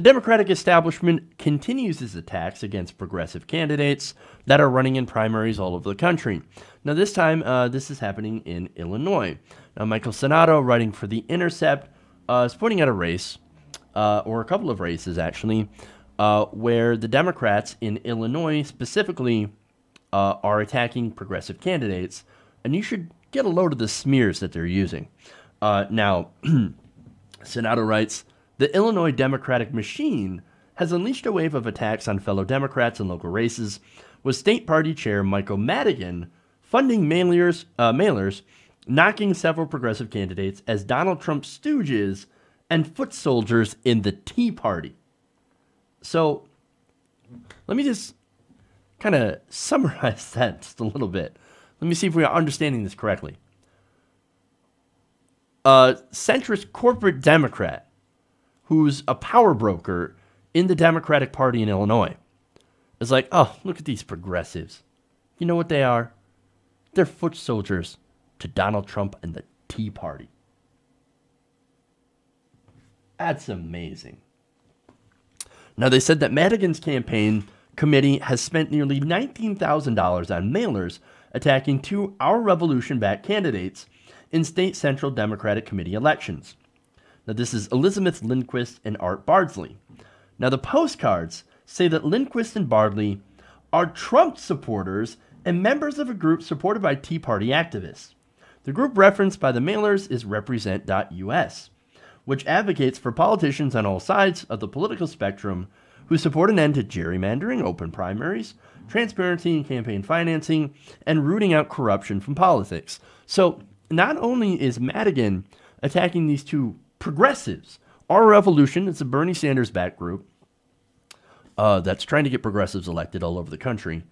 The Democratic establishment continues its attacks against progressive candidates that are running in primaries all over the country. Now, this time, this is happening in Illinois. Now, Michael Senato, writing for The Intercept, is pointing out a race, or a couple of races, actually, where the Democrats in Illinois specifically are attacking progressive candidates, and you should get a load of the smears that they're using. Now, Senato writes, the Illinois Democratic machine has unleashed a wave of attacks on fellow Democrats in local races, with State Party Chair Michael Madigan funding mailers, knocking several progressive candidates as Donald Trump stooges and foot soldiers in the Tea Party. So, let me just kind of summarize that just a little bit. Let me see if we are understanding this correctly. A centrist corporate Democrat who's a power broker in the Democratic Party in Illinois is like, oh, look at these progressives. You know what they are? They're foot soldiers to Donald Trump and the Tea Party. That's amazing. Now, they said that Madigan's campaign committee has spent nearly $19,000 on mailers attacking two Our Revolution-backed candidates in state Central Democratic Committee elections. Now, this is Elizabeth Lindquist and Art Bardsley. Now, the postcards say that Lindquist and Bardsley are Trump supporters and members of a group supported by Tea Party activists. The group referenced by the mailers is Represent.us, which advocates for politicians on all sides of the political spectrum who support an end to gerrymandering, open primaries, transparency in campaign financing, and rooting out corruption from politics. So, not only is Madigan attacking these two progressives, Our Revolution, it's a Bernie Sanders-backed group that's trying to get progressives elected all over the country,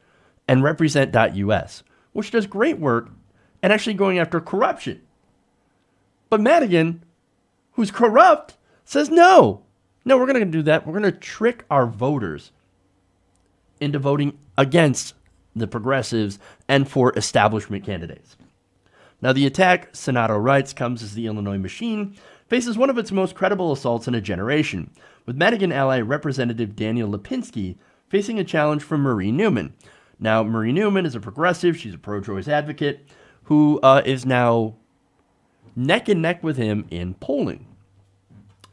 and Represent.us, which does great work and actually going after corruption. But Madigan, who's corrupt, says no, we're going to do that. We're going to trick our voters into voting against the progressives and for establishment candidates. Now, the attack, Senato writes, comes as the Illinois machine faces one of its most credible assaults in a generation, with Madigan ally Representative Daniel Lipinski facing a challenge from Marie Newman. Now, Marie Newman is a progressive. She's a pro-choice advocate who is now neck and neck with him in polling.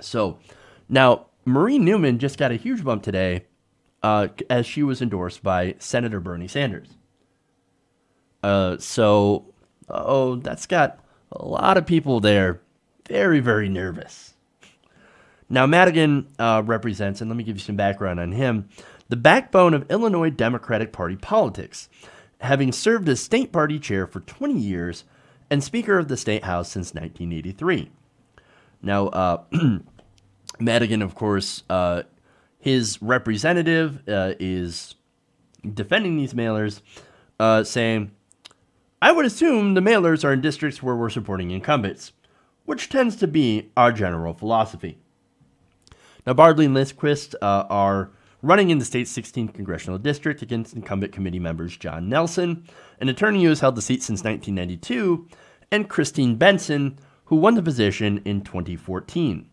So, now, Marie Newman just got a huge bump today as she was endorsed by Senator Bernie Sanders. That's got a lot of people there very, very nervous. Now, Madigan represents, and let me give you some background on him, the backbone of Illinois Democratic Party politics, having served as state party chair for 20 years and Speaker of the State House since 1983. Now, Madigan, of course, his representative is defending these mailers, saying, I would assume the mailers are in districts where we're supporting incumbents, which tends to be our general philosophy. Now, Bardsley and Lindquist are running in the state's 16th congressional district against incumbent committee members John Nelson, an attorney who has held the seat since 1992, and Christine Benson, who won the position in 2014.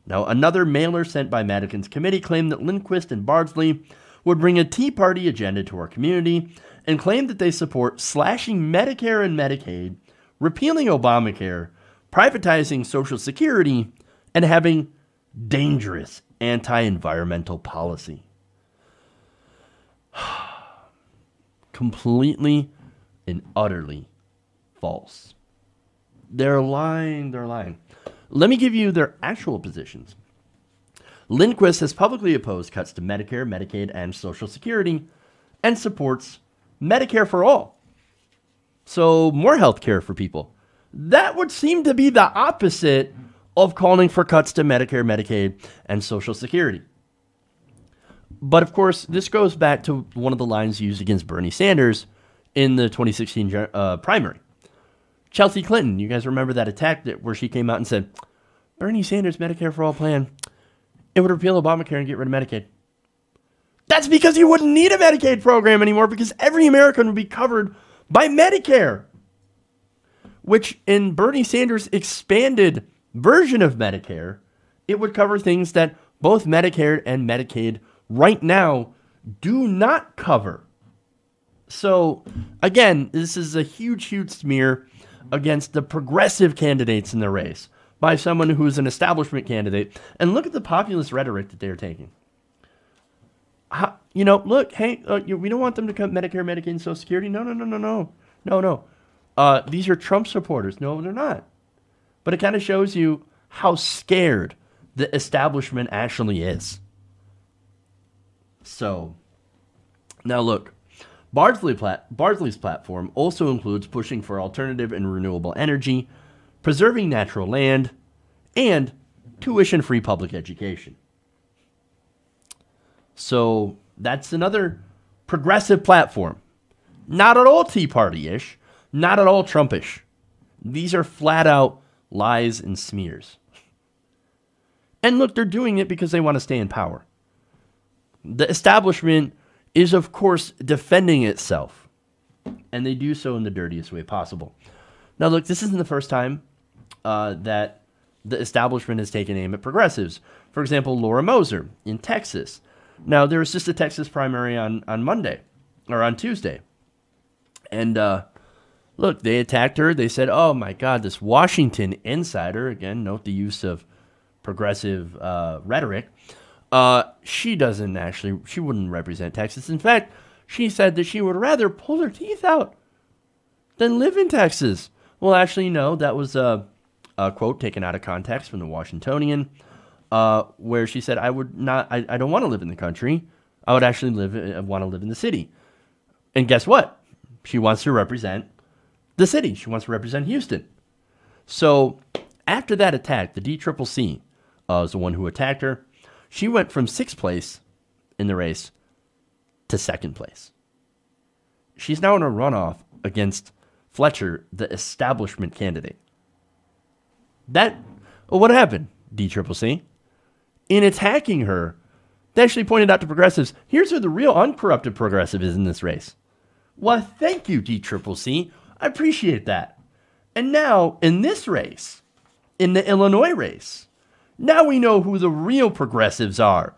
Now, another mailer sent by Madigan's committee claimed that Lindquist and Bardsley would bring a Tea Party agenda to our community and claimed that they support slashing Medicare and Medicaid, repealing Obamacare, privatizing Social Security, and having dangerous anti-environmental policy. Completely and utterly false. They're lying. Let me give you their actual positions. Lindquist has publicly opposed cuts to Medicare, Medicaid, and Social Security and supports Medicare for all. So more health care for people. That would seem to be the opposite of calling for cuts to Medicare, Medicaid, and Social Security. But of course, this goes back to one of the lines used against Bernie Sanders in the 2016 primary. Chelsea Clinton, you guys remember that attack where she came out and said, Bernie Sanders' Medicare for all plan, it would repeal Obamacare and get rid of Medicaid. That's because you wouldn't need a Medicaid program anymore because every American would be covered by Medicare, which in Bernie Sanders' expanded version of Medicare, it would cover things that both Medicare and Medicaid right now do not cover. So, again, this is a huge, huge smear against the progressive candidates in the race by someone who's an establishment candidate. And look at the populist rhetoric that they're taking. Look, hey, we don't want them to cut Medicare, Medicaid, and Social Security. No. These are Trump supporters. No, they're not. But it kind of shows you how scared the establishment actually is. So, now look, Bardsley's platform also includes pushing for alternative and renewable energy, preserving natural land, and tuition-free public education. So that's another progressive platform. Not at all Tea Party-ish, not at all Trumpish. These are flat-out lies and smears. And look, they're doing it because they want to stay in power. The establishment is, of course, defending itself. And they do so in the dirtiest way possible. Now, look, this isn't the first time that the establishment has taken aim at progressives. For example, Laura Moser in Texas. Now, there was just a Texas primary on Monday, or on Tuesday. And, look, they attacked her. They said, oh, my God, this Washington insider, again, note the use of progressive rhetoric, she wouldn't represent Texas. In fact, she said that she would rather pull her teeth out than live in Texas. Well, actually, no, that was a quote taken out of context from the Washingtonian, where she said, I don't want to live in the country. I would actually want to live in the city. And guess what? She wants to represent the city. She wants to represent Houston. So after that attack, the DCCC was the one who attacked her. She went from 6th place in the race to 2nd place. She's now in a runoff against Fletcher, the establishment candidate. What happened, DCCC? In attacking her, they actually pointed out to progressives, here's who the real uncorrupted progressive is in this race. Well, thank you, DCCC. I appreciate that. And now, in this race, in the Illinois race, now we know who the real progressives are.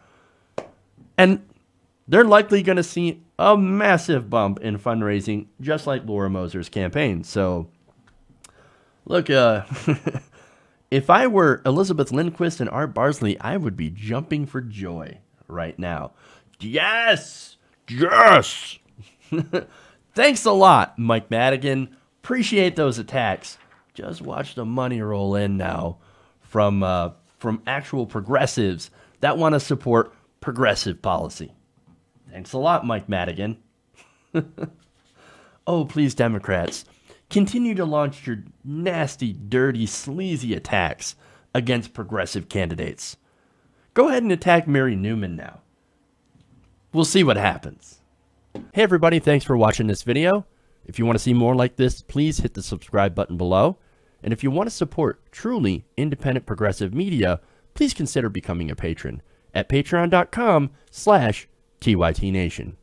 And they're likely going to see a massive bump in fundraising, just like Laura Moser's campaign. So, look, if I were Elizabeth Lindquist and Art Bardsley, I would be jumping for joy right now. Yes! Yes! Thanks a lot, Mike Madigan. Appreciate those attacks. Just watch the money roll in now from actual progressives that want to support progressive policy. Thanks a lot, Mike Madigan. Oh, please, Democrats, continue to launch your nasty, dirty, sleazy attacks against progressive candidates. Go ahead and attack Mary Newman now. We'll see what happens. Hey, everybody, thanks for watching this video. If you want to see more like this, please hit the subscribe button below. And if you want to support truly independent progressive media, please consider becoming a patron at patreon.com/TYTNation.